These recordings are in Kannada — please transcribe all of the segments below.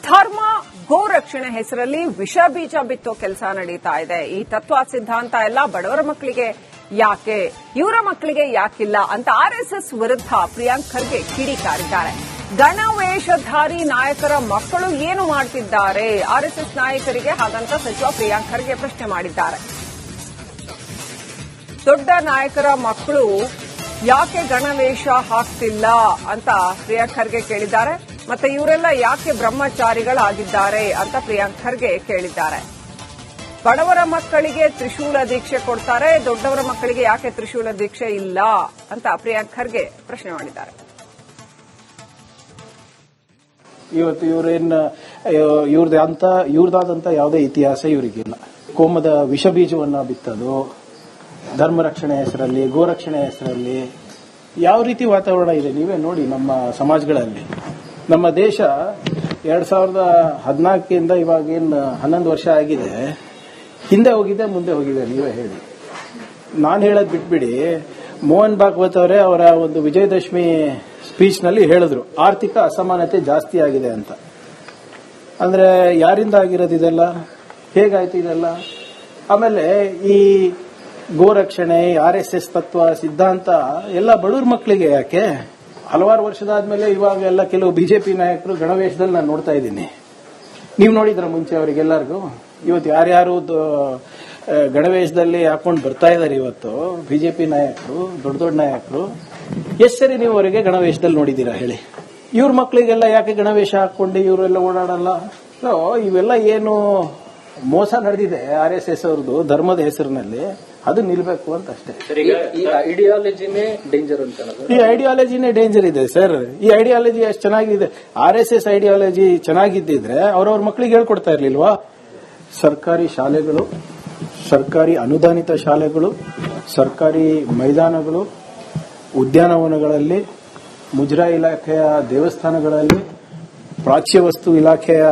ಧರ್ಮ ಗೋರಕ್ಷಣೆ ಹೆಸರಲ್ಲಿ ವಿಷ ಬೀಜ ಬಿತ್ತೋ ಕೆಲಸ ನಡೀತಾ ಇದೆ. ಈ ತತ್ವ ಸಿದ್ಧಾಂತ ಎಲ್ಲ ಬಡವರ ಮಕ್ಕಳಿಗೆ ಯಾಕೆ, ಇವರ ಮಕ್ಕಳಿಗೆ ಯಾಕಿಲ್ಲ ಅಂತ ಆರ್ಎಸ್ಎಸ್ ವಿರುದ್ಧ ಪ್ರಿಯಾಂಕ್ ಖರ್ಗೆ ಕಿಡಿಕಾರಿದ್ದಾರೆ. ಗಣವೇಷಧಾರಿ ನಾಯಕರ ಮಕ್ಕಳು ಏನು ಮಾಡ್ತಿದ್ದಾರೆ ಆರ್ಎಸ್ಎಸ್ ನಾಯಕರಿಗೆ, ಹಾಗಂತ ಸಚಿವ ಪ್ರಿಯಾಂಕ್ ಖರ್ಗೆ ಪ್ರಶ್ನೆ ಮಾಡಿದ್ದಾರೆ. ದೊಡ್ಡ ನಾಯಕರ ಮಕ್ಕಳು ಯಾಕೆ ಗಣವೇಷ ಹಾಕ್ತಿಲ್ಲ ಅಂತ ಪ್ರಿಯಾಂಕ್ ಖರ್ಗೆ ಕೇಳಿದ್ದಾರೆ. ಮತ್ತೆ ಇವರೆಲ್ಲ ಯಾಕೆ ಬ್ರಹ್ಮಚಾರಿಗಳಾಗಿದ್ದಾರೆ ಅಂತ ಪ್ರಿಯಾಂಕ್ ಖರ್ಗೆ ಕೇಳಿದ್ದಾರೆ. ಬಡವರ ಮಕ್ಕಳಿಗೆ ತ್ರಿಶೂಲ ದೀಕ್ಷೆ ಕೊಡ್ತಾರೆ, ದೊಡ್ಡವರ ಮಕ್ಕಳಿಗೆ ಯಾಕೆ ತ್ರಿಶೂಲ ದೀಕ್ಷೆ ಇಲ್ಲ ಅಂತ ಪ್ರಿಯಾಂಕ್ ಖರ್ಗೆ ಪ್ರಶ್ನೆ ಮಾಡಿದ್ದಾರೆ. ಇವತ್ತು ಇವ್ರದಾದಂತ ಯಾವುದೇ ಇತಿಹಾಸ ಇವರಿಗಿಲ್ಲ. ಕೋಮದ ವಿಷ ಬೀಜವನ್ನ ಬಿತ್ತದು, ಧರ್ಮ ರಕ್ಷಣೆ ಹೆಸರಲ್ಲಿ, ಗೋರಕ್ಷಣೆ ಹೆಸರಲ್ಲಿ ಯಾವ ರೀತಿ ವಾತಾವರಣ ಇದೆ ನೀವೇ ನೋಡಿ. ನಮ್ಮ ಸಮಾಜಗಳಲ್ಲಿ ನಮ್ಮ ದೇಶ 2014 ಇವಾಗೇನು 11 ವರ್ಷ ಆಗಿದೆ, ಹಿಂದೆ ಹೋಗಿದೆ ಮುಂದೆ ಹೋಗಿದೆ ನೀವೇ ಹೇಳಿ. ನಾನು ಹೇಳೋದು ಬಿಟ್ಬಿಡಿ, ಮೋಹನ್ ಭಾಗವತ್ ಅವರೇ ಅವರ ಒಂದು ವಿಜಯದಶಮಿ ಸ್ಪೀಚ್ ನಲ್ಲಿ ಹೇಳಿದ್ರು ಆರ್ಥಿಕ ಅಸಮಾನತೆ ಜಾಸ್ತಿ ಆಗಿದೆ ಅಂತ. ಅಂದ್ರೆ ಯಾರಿಂದ ಆಗಿರೋದು ಇದೆಲ್ಲ, ಹೇಗಾಯ್ತು ಇದೆಲ್ಲ? ಆಮೇಲೆ ಈ ಗೋರಕ್ಷಣೆ, RSS ತತ್ವ ಸಿದ್ಧಾಂತ ಎಲ್ಲ ಬಡವ್ರ ಮಕ್ಕಳಿಗೆ ಯಾಕೆ? ಹಲವಾರು ವರ್ಷದಾದ್ಮೇಲೆ ಇವಾಗ ಎಲ್ಲ ಕೆಲವು ಬಿಜೆಪಿ ನಾಯಕರು ಗಣವೇಶದಲ್ಲಿ ನಾನು ನೋಡ್ತಾ ಇದ್ದೀನಿ. ನೀವು ನೋಡಿದ್ರ ಮುಂಚೆ ಅವರಿಗೆಲ್ಲರಿಗೂ? ಇವತ್ತು ಯಾರ್ಯಾರು ಗಣವೇಶದಲ್ಲಿ ಹಾಕೊಂಡು ಬರ್ತಾ ಇದಾರೆ ಇವತ್ತು ಬಿಜೆಪಿ ನಾಯಕರು, ದೊಡ್ಡ ದೊಡ್ಡ ನಾಯಕರು. ಎಷ್ಟು ಸರಿ ನೀವು ಅವರಿಗೆ ಗಣವೇಶದಲ್ಲಿ ನೋಡಿದ್ದೀರಾ ಹೇಳಿ? ಇವ್ರ ಮಕ್ಕಳಿಗೆಲ್ಲ ಯಾಕೆ ಗಣವೇಶ ಹಾಕೊಂಡು ಇವರೆಲ್ಲ ಓಡಾಡಲ್ಲ? ಇವೆಲ್ಲ ಏನು ಮೋಸ ನಡೆದಿದೆ RSS ಅವ್ರದ್ದು ಧರ್ಮದ ಹೆಸರಿನಲ್ಲಿ, ಅದು ನಿಲ್ಬೇಕು ಅಂತ ಅಷ್ಟೇ. ಈ ಐಡಿಯಾಲಜಿನೇ ಡೇಂಜರ್ ಅಂತ. ಈ ಐಡಿಯಾಲಜಿನೇ ಡೇಂಜರ್ ಇದೆ ಸರ್. ಈ ಐಡಿಯಾಲಜಿ ಅಷ್ಟು ಚೆನ್ನಾಗಿದೆ. RSS ಐಡಿಯಾಲಜಿ ಚೆನ್ನಾಗಿದ್ದಿದ್ರೆ ಅವ್ರವ್ರ ಮಕ್ಕಳಿಗೆ ಹೇಳ್ಕೊಡ್ತಾ ಇರ್ಲಿಲ್ವಾ? ಸರ್ಕಾರಿ ಶಾಲೆಗಳು, ಸರ್ಕಾರಿ ಅನುದಾನಿತ ಶಾಲೆಗಳು, ಸರ್ಕಾರಿ ಮೈದಾನಗಳು, ಉದ್ಯಾನವನಗಳಲ್ಲಿ, ಮುಜರಾಯಿ ಇಲಾಖೆಯ ದೇವಸ್ಥಾನಗಳಲ್ಲಿ, ಪ್ರಾಚ್ಯ ವಸ್ತು ಇಲಾಖೆಯ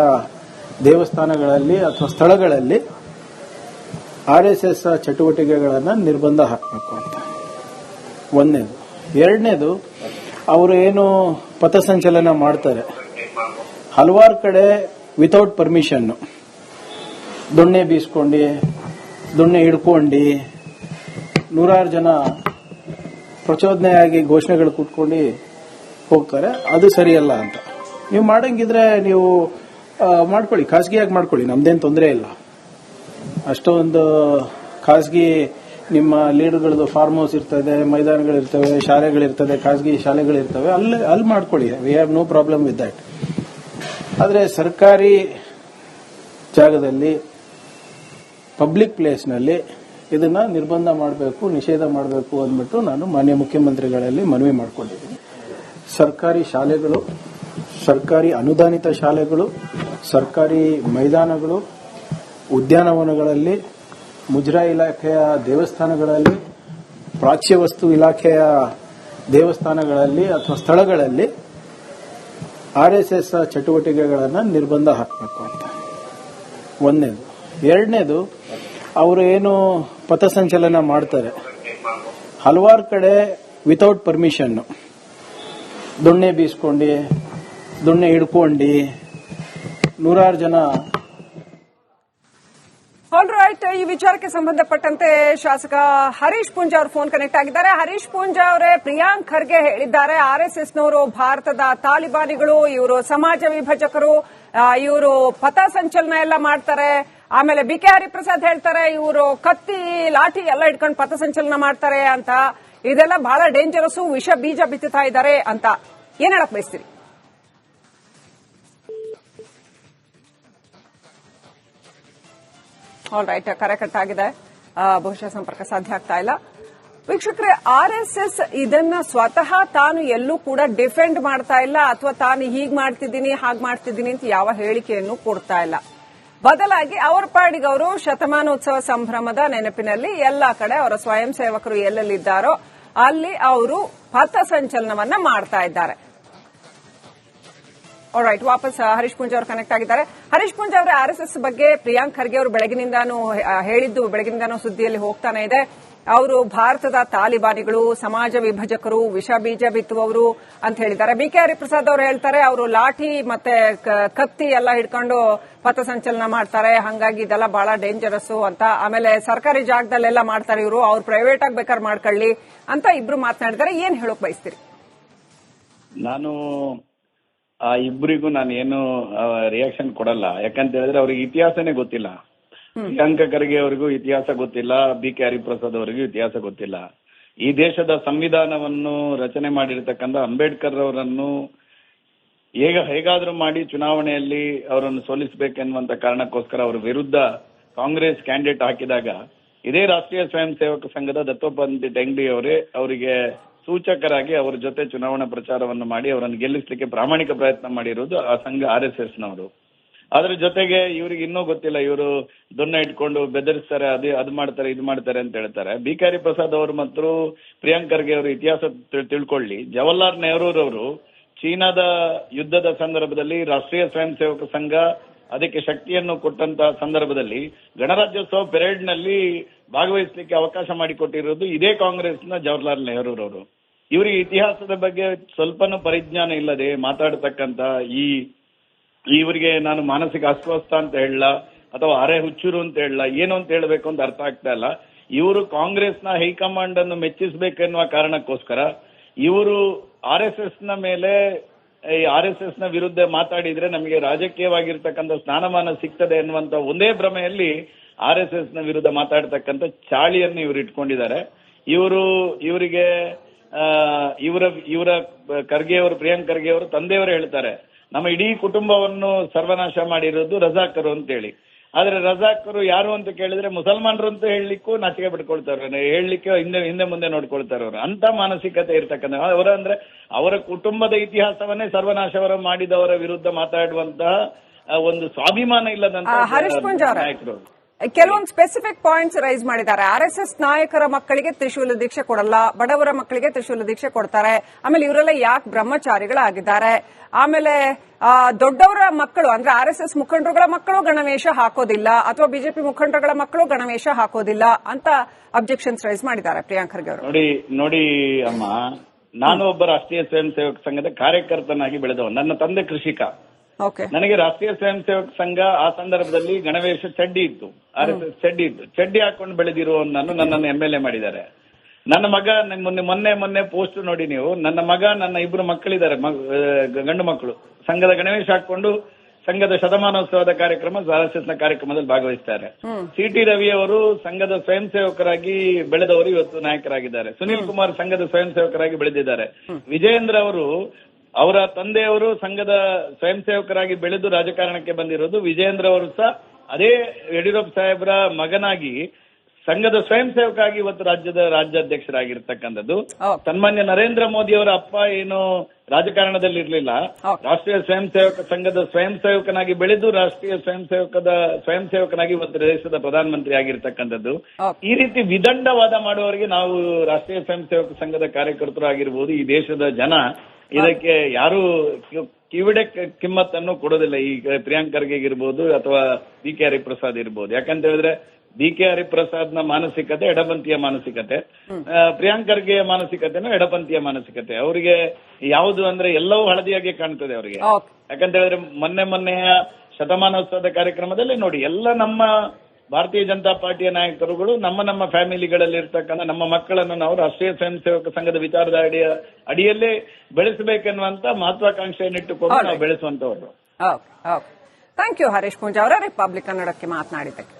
ದೇವಸ್ಥಾನಗಳಲ್ಲಿ ಅಥವಾ ಸ್ಥಳಗಳಲ್ಲಿ RSS ಚಟುವಟಿಕೆಗಳನ್ನು ನಿರ್ಬಂಧ ಹಾಕಬೇಕು ಅಂತ ಒಂದನೇದು. ಎರಡನೇದು, ಅವರು ಏನು ಪಥಸಂಚಲನ ಮಾಡ್ತಾರೆ ಹಲವಾರು ಕಡೆ ವಿತೌಟ್ ಪರ್ಮಿಷನ್, ದೊಣ್ಣೆ ಬೀಸ್ಕೊಂಡು, ದೊಣ್ಣೆ ಹಿಡ್ಕೊಂಡು, ನೂರಾರು ಜನ ಪ್ರಚೋದನೆಯಾಗಿ ಘೋಷಣೆಗಳು ಕೂತ್ಕೊಂಡು ಹೋಗ್ತಾರೆ. ಅದು ಸರಿಯಲ್ಲ ಅಂತ. ನೀವು ಮಾಡಂಗಿದ್ರೆ ನೀವು ಮಾಡ್ಕೊಳ್ಳಿ, ಖಾಸಗಿಯಾಗಿ ಮಾಡ್ಕೊಳ್ಳಿ, ನಮ್ದೇನು ತೊಂದರೆ ಇಲ್ಲ. ಅಷ್ಟೊಂದು ಖಾಸಗಿ ನಿಮ್ಮ ಲೀಡರ್ಗಳದ್ದು ಫಾರ್ಮ್ ಹೌಸ್ ಇರ್ತದೆ, ಮೈದಾನಗಳಿರ್ತವೆ, ಶಾಲೆಗಳಿರ್ತದೆ, ಖಾಸಗಿ ಶಾಲೆಗಳಿರ್ತವೆ, ಅಲ್ಲಿ ಮಾಡ್ಕೊಳ್ಳಿ. We have no problem with that. ಆದರೆ ಸರ್ಕಾರಿ ಜಾಗದಲ್ಲಿ, ಪಬ್ಲಿಕ್ ಪ್ಲೇಸ್ನಲ್ಲಿ ಇದನ್ನ ನಿರ್ಬಂಧ ಮಾಡಬೇಕು, ನಿಷೇಧ ಮಾಡಬೇಕು ಅಂದ್ಬಿಟ್ಟು ನಾನು ಮಾನ್ಯ ಮುಖ್ಯಮಂತ್ರಿಗಳಲ್ಲಿ ಮನವಿ ಮಾಡಿಕೊಂಡಿದ್ದೀನಿ. ಸರ್ಕಾರಿ ಶಾಲೆಗಳು, ಸರ್ಕಾರಿ ಅನುದಾನಿತ ಶಾಲೆಗಳು, ಸರ್ಕಾರಿ ಮೈದಾನಗಳು, ಉದ್ಯಾನವನಗಳಲ್ಲಿ, ಮುಜರಾಯಿ ಇಲಾಖೆಯ ದೇವಸ್ಥಾನಗಳಲ್ಲಿ, ಪ್ರಾಚ್ಯ ವಸ್ತು ಇಲಾಖೆಯ ದೇವಸ್ಥಾನಗಳಲ್ಲಿ ಅಥವಾ ಸ್ಥಳಗಳಲ್ಲಿ RSS ಚಟುವಟಿಕೆಗಳನ್ನು ನಿರ್ಬಂಧ ಹಾಕಬೇಕು ಅಂತ ಒಂದನೇದು. ಎರಡನೇದು, ಅವರು ಏನು ಪಥಸಂಚಲನ ಮಾಡ್ತಾರೆ ಹಲವಾರು ಕಡೆ ವಿತೌಟ್ ಪರ್ಮಿಷನ್, ದೊಣ್ಣೆ ಬೀಸ್ಕೊಂಡು, ದೊಣ್ಣೆ ಹಿಡ್ಕೊಂಡು, ನೂರಾರು ಜನ. ಆಲ್ ರೈಟ್, ಈ ವಿಚಾರಕ್ಕೆ ಸಂಬಂಧಪಟ್ಟಂತೆ ಶಾಸಕ ಹರೀಶ್ ಪೂಂಜಾ ಅವರು ಫೋನ್ ಕನೆಕ್ಟ್ ಆಗಿದ್ದಾರೆ. ಹರೀಶ್ ಪೂಂಜಾ ಅವರೇ, ಪ್ರಿಯಾಂಕ್ ಖರ್ಗೆ ಹೇಳಿದ್ದಾರೆ RSSನವರು ಭಾರತದ ತಾಲಿಬಾನಿಗಳು, ಇವರು ಸಮಾಜ ವಿಭಜಕರು, ಇವರು ಪಥಸಂಚಲನ ಎಲ್ಲ ಮಾಡ್ತಾರೆ. ಆಮೇಲೆ BK ಹರಿಪ್ರಸಾದ್ ಹೇಳ್ತಾರೆ ಇವರು ಕತ್ತಿ, ಲಾಠಿ ಎಲ್ಲ ಇಟ್ಕೊಂಡು ಪಥಸಂಚಲನ ಮಾಡ್ತಾರೆ ಅಂತ. ಇದೆಲ್ಲ ಬಹಳ ಡೇಂಜರಸ್, ವಿಷ ಬೀಜ ಬಿತ್ತುತ್ತಾ ಇದ್ದಾರೆ ಅಂತ. ಏನ್ ಹೇಳಕ್ ಬಯಸ್ತೀರಿ? ಆಲ್ ರೈಟ್, ಕರೆ ಕಟ್ಟಾಗಿದೆ, ಬಹುಶಃ ಸಂಪರ್ಕ ಸಾಧ್ಯ ಆಗ್ತಾ ಇಲ್ಲ. ವೀಕ್ಷಕರೇ, RSS ಇದನ್ನ ಸ್ವತಃ ತಾನು ಎಲ್ಲೂ ಕೂಡ ಡಿಫೆಂಡ್ ಮಾಡ್ತಾ ಇಲ್ಲ, ಅಥವಾ ತಾನು ಹೀಗ್ ಮಾಡ್ತಿದ್ದೀನಿ ಹಾಗ್ ಮಾಡ್ತಿದ್ದೀನಿ ಅಂತ ಯಾವ ಹೇಳಿಕೆಯನ್ನು ಕೊಡ್ತಾ ಇಲ್ಲ. ಬದಲಾಗಿ ಅವರ ಪಾಡಿಗೆ ಅವರು ಶತಮಾನೋತ್ಸವ ಸಂಭ್ರಮದ ನೆನಪಿನಲ್ಲಿ ಎಲ್ಲಾ ಕಡೆ ಅವರ ಸ್ವಯಂ ಸೇವಕರು ಎಲ್ಲೆಲ್ಲಿದ್ದಾರೋ ಅಲ್ಲಿ ಅವರು ಪಥಸಂಚಲನವನ್ನ ಮಾಡ್ತಾ ಇದ್ದಾರೆ. ರೈಟ್, ವಾಪಸ್ ಹರೀಶ್ ಪೂಂಜಾ ಅವರು ಕನೆಕ್ಟ್ ಆಗಿದ್ದಾರೆ. ಹರೀಶ್ ಪೂಂಜಾ ಅವರೇ, RSS ಬಗ್ಗೆ ಪ್ರಿಯಾಂಕ್ ಖರ್ಗೆ ಅವರು ಬೆಳಗಿನಿಂದಾನು ಹೇಳಿದ್ದು, ಬೆಳಗಿನಿಂದಾನು ಸುದ್ದಿಯಲ್ಲಿ ಹೋಗ್ತಾನೆ ಇದೆ. ಅವರು ಭಾರತದ ತಾಲಿಬಾನಿಗಳು, ಸಮಾಜ ವಿಭಜಕರು, ವಿಷ ಬೀಜ ಬಿತ್ತುವವರು ಅಂತ ಹೇಳಿದ್ದಾರೆ. ಬಿ ಕೆ ಹರಿಪ್ರಸಾದ್ ಅವರು ಹೇಳ್ತಾರೆ ಅವರು ಲಾಠಿ ಮತ್ತೆ ಕತ್ತಿ ಎಲ್ಲ ಹಿಡ್ಕೊಂಡು ಪಥಸಂಚಲನ ಮಾಡ್ತಾರೆ, ಹಾಗಾಗಿ ಇದೆಲ್ಲ ಬಹಳ ಡೇಂಜರಸ್ ಅಂತ. ಆಮೇಲೆ ಸರ್ಕಾರಿ ಜಾಗದಲ್ಲೆಲ್ಲ ಮಾಡ್ತಾರೆ ಇವರು, ಅವ್ರು ಪ್ರೈವೇಟ್ ಆಗಿ ಬೇಕಾದ್ರೆ ಮಾಡ್ಕೊಳ್ಳಿ ಅಂತ ಇಬ್ರು ಮಾತನಾಡಿದ್ದಾರೆ. ಏನ್ ಹೇಳೋಕ್ ಬಯಸ್ತೀರಿ? ನಾನು ಆ ಇಬ್ಬರಿಗೂ ನಾನು ಏನು ರಿಯಾಕ್ಷನ್ ಕೊಡಲ್ಲ. ಯಾಕಂತ ಹೇಳಿದ್ರೆ ಅವ್ರಿಗೆ ಇತಿಹಾಸನೇ ಗೊತ್ತಿಲ್ಲ. ಪ್ರಿಯಾಂಕ ಖರ್ಗೆ ಅವರಿಗೂ ಇತಿಹಾಸ ಗೊತ್ತಿಲ್ಲ, ಬಿ ಕೆ ಹರಿಪ್ರಸಾದ್ ಅವರಿಗೂ ಇತಿಹಾಸ ಗೊತ್ತಿಲ್ಲ. ಈ ದೇಶದ ಸಂವಿಧಾನವನ್ನು ರಚನೆ ಮಾಡಿರ್ತಕ್ಕಂಥ ಅಂಬೇಡ್ಕರ್ ಅವರನ್ನು ಹೇಗಾದ್ರೂ ಮಾಡಿ ಚುನಾವಣೆಯಲ್ಲಿ ಅವರನ್ನು ಸೋಲಿಸಬೇಕೆನ್ನುವಂತ ಕಾರಣಕ್ಕೋಸ್ಕರ ಅವರ ವಿರುದ್ಧ ಕಾಂಗ್ರೆಸ್ ಕ್ಯಾಂಡಿಡೇಟ್ ಹಾಕಿದಾಗ ಇದೇ ರಾಷ್ಟ್ರೀಯ ಸ್ವಯಂ ಸೇವಕ ಸಂಘದ ದತ್ತೋಪಂತ್ ಟೆಂಗ್ಡಿ ಅವರೇ ಅವರಿಗೆ ಸೂಚಕರಾಗಿ ಅವರ ಜೊತೆ ಚುನಾವಣಾ ಪ್ರಚಾರವನ್ನು ಮಾಡಿ ಅವರನ್ನು ಗೆಲ್ಲಿಸಲಿಕ್ಕೆ ಪ್ರಾಮಾಣಿಕ ಪ್ರಯತ್ನ ಮಾಡಿರುವುದು ಆ ಸಂಘ RSS ನವರು. ಅದ್ರ ಜೊತೆಗೆ ಇವ್ರಿಗೆ ಇನ್ನೂ ಗೊತ್ತಿಲ್ಲ, ಇವರು ದೊನ್ನ ಇಟ್ಕೊಂಡು ಬೆದರಿಸ್ತಾರೆ, ಅದು ಮಾಡ್ತಾರೆ ಇದು ಮಾಡ್ತಾರೆ ಅಂತ ಹೇಳ್ತಾರೆ. ಬಿ ಕೆ ಹರಿಪ್ರಸಾದ್ ಅವರು ಮತ್ತು ಪ್ರಿಯಾಂಕ್ ಖರ್ಗೆ ಅವರು ಇತಿಹಾಸ ತಿಳ್ಕೊಳ್ಳಿ. ಜವಾಹರ್ಲಾಲ್ ನೆಹರೂರವರು ಚೀನಾದ ಯುದ್ಧದ ಸಂದರ್ಭದಲ್ಲಿ ರಾಷ್ಟ್ರೀಯ ಸ್ವಯಂ ಸೇವಕ ಸಂಘ ಅದಕ್ಕೆ ಶಕ್ತಿಯನ್ನು ಕೊಟ್ಟಂತಹ ಸಂದರ್ಭದಲ್ಲಿ ಗಣರಾಜ್ಯೋತ್ಸವ ಪೆರೇಡ್ ನಲ್ಲಿ ಭಾಗವಹಿಸಲಿಕ್ಕೆ ಅವಕಾಶ ಮಾಡಿಕೊಟ್ಟಿರೋದು ಇದೇ ಕಾಂಗ್ರೆಸ್ನ ಜವಾಹರ್ಲಾಲ್ ನೆಹರೂರವರು. ಇವರಿಗೆ ಇತಿಹಾಸದ ಬಗ್ಗೆ ಸ್ವಲ್ಪನೂ ಪರಿಜ್ಞಾನ ಇಲ್ಲದೆ ಮಾತಾಡತಕ್ಕಂತ ಇವರಿಗೆ ನಾನು ಮಾನಸಿಕ ಅಸ್ವಸ್ಥ ಅಂತ ಹೇಳಲ್ಲ ಅಥವಾ ಅರೆ ಹುಚ್ಚೂರು ಅಂತ ಹೇಳಲ್ಲ, ಏನು ಅಂತ ಹೇಳಬೇಕು ಅಂತ ಅರ್ಥ ಆಗ್ತಾ ಇಲ್ಲ. ಇವರು ಕಾಂಗ್ರೆಸ್ನ ಹೈಕಮಾಂಡ್ ಅನ್ನು ಮೆಚ್ಚಿಸಬೇಕೆನ್ನುವ ಕಾರಣಕ್ಕೋಸ್ಕರ ಇವರು RSS ನ ಮೇಲೆ RSS ನ ವಿರುದ್ಧ ಮಾತಾಡಿದ್ರೆ ನಮಗೆ ರಾಜಕೀಯವಾಗಿರ್ತಕ್ಕಂಥ ಸ್ಥಾನಮಾನ ಸಿಗ್ತದೆ ಎನ್ನುವಂತ ಒಂದೇ ಭ್ರಮೆಯಲ್ಲಿ RSS ನ ವಿರುದ್ಧ ಮಾತಾಡ್ತಕ್ಕಂಥ ಚಾಳಿಯನ್ನು ಇವರು ಇಟ್ಕೊಂಡಿದ್ದಾರೆ. ಇವರಿಗೆ ಇವರ ಖರ್ಗೆ ಅವರು, ಪ್ರಿಯಾಂಕ್ ಖರ್ಗೆ ಅವರು ತಂದೆಯವರು ಹೇಳ್ತಾರೆ ನಮ್ಮ ಇಡೀ ಕುಟುಂಬವನ್ನು ಸರ್ವನಾಶ ಮಾಡಿರೋದು ರಜಾಕರು ಅಂತ ಹೇಳಿ. ಆದ್ರೆ ರಜಾಕರು ಯಾರು ಅಂತ ಕೇಳಿದ್ರೆ ಮುಸಲ್ಮಾನರು ಅಂತ ಹೇಳಲಿಕ್ಕೂ ನಾಚಿಕೆ ಬಿಟ್ಕೊಳ್ತಾರೆ, ಹೇಳಲಿಕ್ಕೆ ಹಿಂದೆ ಮುಂದೆ ನೋಡ್ಕೊಳ್ತಾರೆ ಅವರು. ಅಂತ ಮಾನಸಿಕತೆ ಇರ್ತಕ್ಕಂಥ ಅಂದ್ರೆ ಅವರ ಕುಟುಂಬದ ಇತಿಹಾಸವನ್ನೇ ಸರ್ವನಾಶವರ ಮಾಡಿದವರ ವಿರುದ್ಧ ಮಾತಾಡುವಂತಹ ಒಂದು ಸ್ವಾಭಿಮಾನ ಇಲ್ಲದಂತ ನಾಯಕರು. ಕೆಲವೊಂದು ಸ್ಪೆಸಿಫಿಕ್ ಪಾಯಿಂಟ್ಸ್ ರೈಸ್ ಮಾಡಿದ್ದಾರೆ. RSS ನಾಯಕರ ಮಕ್ಕಳಿಗೆ ತ್ರಿಶೂಲ ದೀಕ್ಷೆ ಕೊಡಲ್ಲ, ಬಡವರ ಮಕ್ಕಳಿಗೆ ತ್ರಿಶೂಲ ದೀಕ್ಷೆ ಕೊಡ್ತಾರೆ. ಆಮೇಲೆ ಇವರೆಲ್ಲ ಯಾಕೆ ಬ್ರಹ್ಮಚಾರಿಗಳಾಗಿದ್ದಾರೆ? ಆಮೇಲೆ ದೊಡ್ಡವರ ಮಕ್ಕಳು ಅಂದ್ರೆ RSS ಮುಖಂಡರುಗಳ ಮಕ್ಕಳು ಗಣವೇಶ ಹಾಕೋದಿಲ್ಲ ಅಥವಾ ಬಿಜೆಪಿ ಮುಖಂಡರುಗಳ ಮಕ್ಕಳು ಗಣವೇಶ ಹಾಕೋದಿಲ್ಲ ಅಂತ ಅಬ್ಜೆಕ್ಷನ್ಸ್ ರೈಸ್ ಮಾಡಿದ್ದಾರೆ ಪ್ರಿಯಾಂಕ್ ಖರ್ಗೆ ಅವರು. ನೋಡಿ ಅಮ್ಮ, ನಾನು ಒಬ್ಬ ರಾಷ್ಟ್ರೀಯ ಸ್ವಯಂ ಸೇವಕ ಸಂಘದ ಕಾರ್ಯಕರ್ತನಾಗಿ ಬೆಳೆದವ. ನನ್ನ ತಂದೆ ಕೃಷಿಕ. ನನಗೆ ರಾಷ್ಟ್ರೀಯ ಸ್ವಯಂ ಸೇವಕ ಸಂಘ ಆ ಸಂದರ್ಭದಲ್ಲಿ ಗಣವೇಶ ಚಡ್ಡಿ ಇತ್ತು, RSS ಚಡ್ಡಿ ಇತ್ತು. ಚಡ್ಡಿ ಹಾಕೊಂಡು ಬೆಳೆದಿರುವ ನನ್ನನ್ನು MLA ಮಾಡಿದ್ದಾರೆ. ನನ್ನ ಮಗ ಮೊನ್ನೆ ಪೋಸ್ಟ್ ನೋಡಿ ನೀವು, ನನ್ನ ಮಗ, ನನ್ನ ಇಬ್ರು ಮಕ್ಕಳಿದ್ದಾರೆ, ಗಂಡು ಮಕ್ಕಳು, ಸಂಘದ ಗಣವೇಶ ಹಾಕೊಂಡು ಸಂಘದ ಶತಮಾನೋತ್ಸವದ ಕಾರ್ಯಕ್ರಮ RSS ನ ಕಾರ್ಯಕ್ರಮದಲ್ಲಿ ಭಾಗವಹಿಸ್ತಾರೆ. CT ರವಿ ಅವರು ಸಂಘದ ಸ್ವಯಂ ಸೇವಕರಾಗಿ ಬೆಳೆದವರು ಇವತ್ತು ನಾಯಕರಾಗಿದ್ದಾರೆ. ಸುನೀಲ್ ಕುಮಾರ್ ಸಂಘದ ಸ್ವಯಂ ಸೇವಕರಾಗಿ ಬೆಳೆದಿದ್ದಾರೆ. ವಿಜಯೇಂದ್ರ ಅವರು ಅವರ ತಂದೆಯವರು ಸಂಘದ ಸ್ವಯಂ ಸೇವಕರಾಗಿ ಬೆಳೆದು ರಾಜಕಾರಣಕ್ಕೆ ಬಂದಿರೋದು. ವಿಜಯೇಂದ್ರ ಅವರು ಸಹ ಅದೇ ಯಡಿಯೂರಪ್ಪ ಸಾಹೇಬರ ಮಗನಾಗಿ ಸಂಘದ ಸ್ವಯಂ ಸೇವಕಾಗಿ ಇವತ್ತು ರಾಜ್ಯಾಧ್ಯಕ್ಷರಾಗಿರ್ತಕ್ಕಂಥದ್ದು. ಸನ್ಮಾನ್ಯ ನರೇಂದ್ರ ಮೋದಿ ಅವರ ಅಪ್ಪ ಏನು ರಾಜಕಾರಣದಲ್ಲಿ ಇರಲಿಲ್ಲ, ರಾಷ್ಟ್ರೀಯ ಸ್ವಯಂ ಸೇವಕ ಸಂಘದ ಸ್ವಯಂ ಸೇವಕನಾಗಿ ಬೆಳೆದು ರಾಷ್ಟ್ರೀಯ ಸ್ವಯಂ ಸೇವಕನಾಗಿ ಇವತ್ತು ದೇಶದ ಪ್ರಧಾನಮಂತ್ರಿ ಆಗಿರ್ತಕ್ಕಂಥದ್ದು. ಈ ರೀತಿ ವಿದಂಡವಾದ ಮಾಡುವವರಿಗೆ ನಾವು ರಾಷ್ಟ್ರೀಯ ಸ್ವಯಂ ಸೇವಕ ಸಂಘದ ಕಾರ್ಯಕರ್ತರು ಆಗಿರ್ಬೋದು, ಈ ದೇಶದ ಜನ ಇದಕ್ಕೆ ಯಾರು ಕಿವಿಡೆ ಕಿಮ್ಮತ್ತನ್ನು ಕೊಡೋದಿಲ್ಲ. ಈಗ ಪ್ರಿಯಾಂಕ್ ಖರ್ಗೆ ಇರ್ಬೋದು ಅಥವಾ ಬಿ ಕೆ ಹರಿಪ್ರಸಾದ್ ಇರ್ಬೋದು. ಯಾಕಂತ ಹೇಳಿದ್ರೆ ಬಿ ಕೆ ಹರಿಪ್ರಸಾದ್ ನ ಮಾನಸಿಕತೆ ಎಡಪಂಥೀಯ ಮಾನಸಿಕತೆ, ಪ್ರಿಯಾಂಕ್ ಖರ್ಗೆಯ ಮಾನಸಿಕತೆನೂ ಎಡಪಂಥೀಯ ಮಾನಸಿಕತೆ. ಅವರಿಗೆ ಯಾವುದು ಅಂದ್ರೆ ಎಲ್ಲವೂ ಹಳದಿಯಾಗಿ ಕಾಣ್ತದೆ ಅವರಿಗೆ. ಯಾಕಂತ ಹೇಳಿದ್ರೆ ಮೊನ್ನೆಯ ಶತಮಾನೋತ್ಸವದ ಕಾರ್ಯಕ್ರಮದಲ್ಲಿ ನೋಡಿ, ಎಲ್ಲ ನಮ್ಮ ಭಾರತೀಯ ಜನತಾ ಪಾರ್ಟಿಯ ನಾಯಕರುಗಳು ನಮ್ಮ ಫ್ಯಾಮಿಲಿಗಳಲ್ಲಿ ಇರ್ತಕ್ಕಂಥ ನಮ್ಮ ಮಕ್ಕಳನ್ನು ನಾವು ರಾಷ್ಟ್ರೀಯ ಸ್ವಯಂ ಸೇವಕ ಸಂಘದ ವಿಚಾರದ ಅಡಿಯಲ್ಲೇ ಬೆಳೆಸಬೇಕೆನ್ನುವಂತ ಮಹತ್ವಾಕಾಂಕ್ಷೆಯನ್ನಿಟ್ಟುಕೊಂಡು ನಾವು ಬೆಳೆಸುವಂತವರು. ಥ್ಯಾಂಕ್ ಯು ಹರೀಶ್ ಪೂಂಜಾ ಅವರ ರಿಪಬ್ಲಿಕ್ ಕನ್ನಡಕ್ಕೆ ಮಾತನಾಡಿದ್ದಕ್ಕೆ.